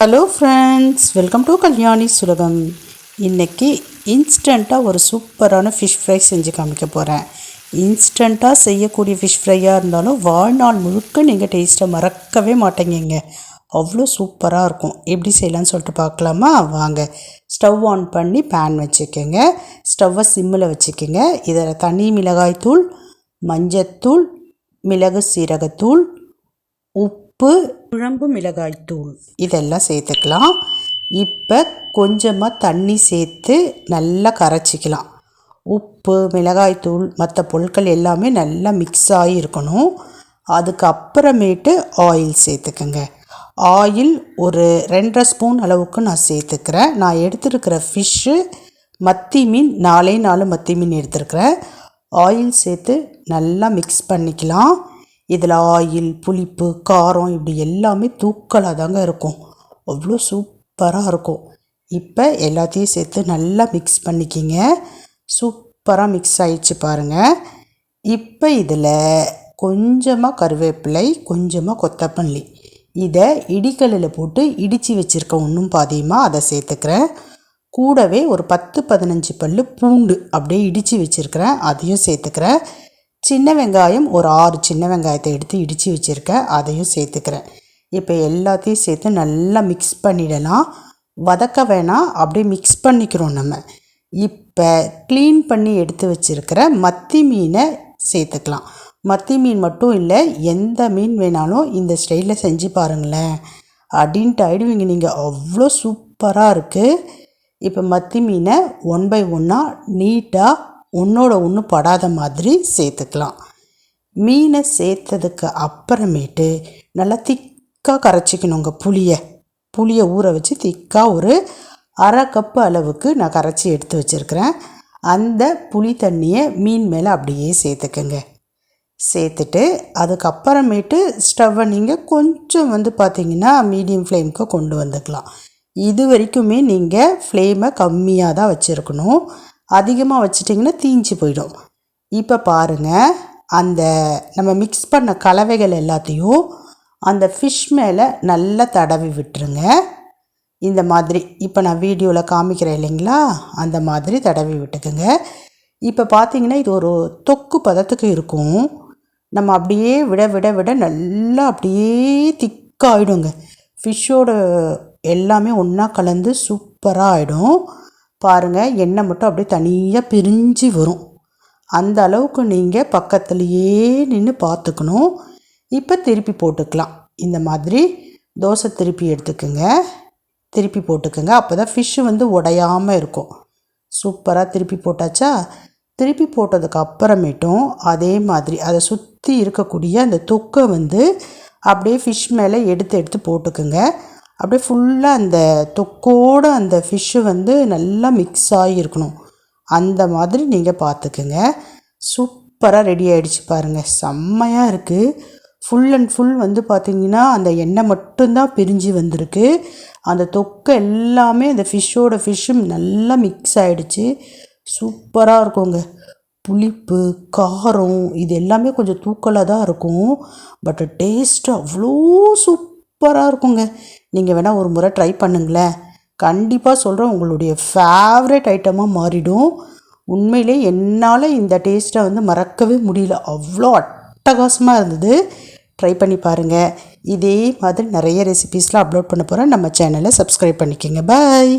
Hello friends, welcome to Kalyani சுலகம். இன்றைக்கி இன்ஸ்டண்ட்டாக ஒரு சூப்பரான ஃபிஷ் ஃப்ரை செஞ்சு காமிக்க போகிறேன். இன்ஸ்டண்ட்டாக செய்யக்கூடிய ஃபிஷ் ஃப்ரையாக இருந்தாலும் வாழ்நாள் முழுக்க நீங்கள் டேஸ்ட்டை மறக்கவே மாட்டேங்கிங்க. அவ்வளோ சூப்பராக இருக்கும். எப்படி செய்யலான்னு சொல்லிட்டு பார்க்கலாமா? வாங்க. ஸ்டவ் ஆன் பண்ணி பேன் வச்சுக்கோங்க. ஸ்டவ்வை சிம்மில் வச்சுக்கோங்க. இதில் தனி மிளகாய்த்தூள், மஞ்சத்தூள், மிளகு சீரகத்தூள், உப்பு, குழம்பு மிளகாய்த்தூள் இதெல்லாம் சேர்த்துக்கலாம். இப்போ கொஞ்சமாக தண்ணி சேர்த்து நல்லா கரைச்சிக்கலாம். உப்பு, மிளகாய்த்தூள், மற்ற பொருட்கள் எல்லாமே நல்லா மிக்ஸ் ஆகி இருக்கணும். அதுக்கப்புறமேட்டு ஆயில் சேர்த்துக்கோங்க. ஆயில் ஒரு 2.5 ஸ்பூன் அளவுக்கு நான் சேர்த்துக்கிறேன். நான் எடுத்துருக்கிற ஃபிஷ்ஷு மத்தி மீன், 4 மத்தி மீன் எடுத்துருக்கிறேன். ஆயில் சேர்த்து நல்லா மிக்ஸ் பண்ணிக்கலாம். இதில் ஆயில், புளிப்பு, காரம் இப்படி எல்லாமே தூக்கலாக தாங்க இருக்கும். அவ்வளோ சூப்பராக இருக்கும். இப்போ எல்லாத்தையும் சேர்த்து நல்லா மிக்ஸ் பண்ணிக்கிங்க. சூப்பராக மிக்ஸ் ஆகிடுச்சு பாருங்கள். இப்போ இதில் கொஞ்சமாக கருவேப்பிலை, கொஞ்சமாக கொத்தமல்லி, இதை இடிக்கல்லில் போட்டு இடித்து வச்சுருக்கேன். ஒன்றும் பாதியமாக அதை சேர்த்துக்கிறேன். கூடவே ஒரு 10-15 பல் பூண்டு அப்படியே இடித்து வச்சுருக்கிறேன், அதையும் சேர்த்துக்கிறேன். சின்ன வெங்காயம் ஒரு 6 சின்ன வெங்காயத்தை எடுத்து இடித்து வச்சுருக்கேன், அதையும் சேர்த்துக்கிறேன். இப்போ எல்லாத்தையும் சேர்த்து நல்லா மிக்ஸ் பண்ணிடலாம். வதக்க வேணாம், அப்படியே மிக்ஸ் பண்ணிக்கிறோம் நம்ம. இப்போ க்ளீன் பண்ணி எடுத்து வச்சுருக்கிற மத்தி மீனை சேர்த்துக்கலாம். மத்தி மீன் மட்டும் இல்லை, எந்த மீன் வேணாலும் இந்த ஸ்டைலில் செஞ்சு பாருங்களேன், அப்படின்ட்டு ஆகிடுவீங்க நீங்கள். அவ்வளோ சூப்பராக இருக்குது. இப்போ மத்தி மீனை 1 by 1 நீட்டாக ஒன்றோட ஒன்று படாத மாதிரி சேர்த்துக்கலாம். மீனை சேர்த்ததுக்கு அப்புறமேட்டு நல்லா திக்காக கரைச்சிக்கணுங்க. புளியை ஊற வச்சு திக்காக ஒரு 1/2 கப்பு அளவுக்கு நான் கரைச்சி எடுத்து வச்சுருக்கிறேன். அந்த புளி தண்ணியை மீன் மேலே அப்படியே சேர்த்துக்கங்க. சேர்த்துட்டு அதுக்கப்புறமேட்டு ஸ்டவ்வை நீங்கள் கொஞ்சம் பார்த்திங்கன்னா மீடியம் ஃப்ளேமுக்கு கொண்டு வந்துக்கலாம். இது வரைக்குமே நீங்கள் ஃப்ளேமை கம்மியாக தான் வச்சுருக்கணும். அதிகமாக வச்சிட்டிங்கன்னா தீஞ்சு போயிடும். இப்போ பாருங்கள், அந்த நம்ம மிக்ஸ் பண்ண கலவைகள் எல்லாத்தையும் அந்த ஃபிஷ் மேலே நல்லா தடவி விட்டுருங்க. இந்த மாதிரி இப்போ நான் வீடியோவில் காமிக்கிறேன் இல்லைங்களா, அந்த மாதிரி தடவி விட்டுக்குங்க. இப்போ பார்த்திங்கன்னா இது ஒரு தொக்கு பதத்துக்கு இருக்கும். நம்ம அப்படியே விட விட விட நல்லா அப்படியே திக்காகிடுங்க. ஃபிஷ்ஷோட எல்லாமே ஒன்றா கலந்து சூப்பராக ஆகிடும். பாருங்கள், எண்ணெய் மட்டும் அப்படியே தனியாக பிரிஞ்சு வரும். அந்த அளவுக்கு நீங்கள் பக்கத்துலேயே நின்று பார்த்துக்கணும். இப்போ திருப்பி போட்டுக்கலாம். இந்த மாதிரி தோசை திருப்பி எடுத்துக்கோங்க, திருப்பி போட்டுக்கோங்க. அப்போ தான் ஃபிஷ்ஷு உடையாமல் இருக்கும். சூப்பராக திருப்பி போட்டாச்சா? திருப்பி போட்டதுக்கு அப்புறமேட்டும் அதே மாதிரி அதை சுற்றி இருக்கக்கூடிய அந்த தொக்கை அப்படியே ஃபிஷ் மேலே எடுத்து போட்டுக்குங்க. அப்படியே ஃபுல்லாக அந்த தொக்கோடு அந்த ஃபிஷ்ஷு நல்லா மிக்ஸ் ஆகியிருக்கணும். அந்த மாதிரி நீங்கள் பார்த்துக்குங்க. சூப்பராக ரெடி ஆகிடுச்சு பாருங்கள், செம்மையாக இருக்குது. ஃபுல் அண்ட் ஃபுல் பார்த்திங்கன்னா அந்த எண்ணெய் மட்டும்தான் பிரிஞ்சு வந்திருக்கு. அந்த தொக்கை எல்லாமே அந்த ஃபிஷ்ஷும் நல்லா மிக்ஸ் ஆகிடுச்சு. சூப்பராக இருக்குங்க. புளிப்பு, காரம் இது எல்லாமே கொஞ்சம் தூக்கலாக தான் இருக்கும். பட் டேஸ்ட்டு அவ்வளோ சூப்பராக இருக்குங்க. நீங்கள் வேணால் ஒரு முறை ட்ரை பண்ணுங்களேன். கண்டிப்பாக சொல்கிறேன், உங்களுடைய ஃபேவரட் ஐட்டமாக மாறிடும். உண்மையிலே என்னால் இந்த டேஸ்ட்டை மறக்கவே முடியல. அவ்வளோ அட்டகாசமாக இருந்தது. ட்ரை பண்ணி பாருங்கள். இதே மாதிரி நிறைய ரெசிபீஸ்லாம் அப்லோட் பண்ண போகிறேன். நம்ம சேனலை சப்ஸ்கிரைப் பண்ணிக்கோங்க. பாய்.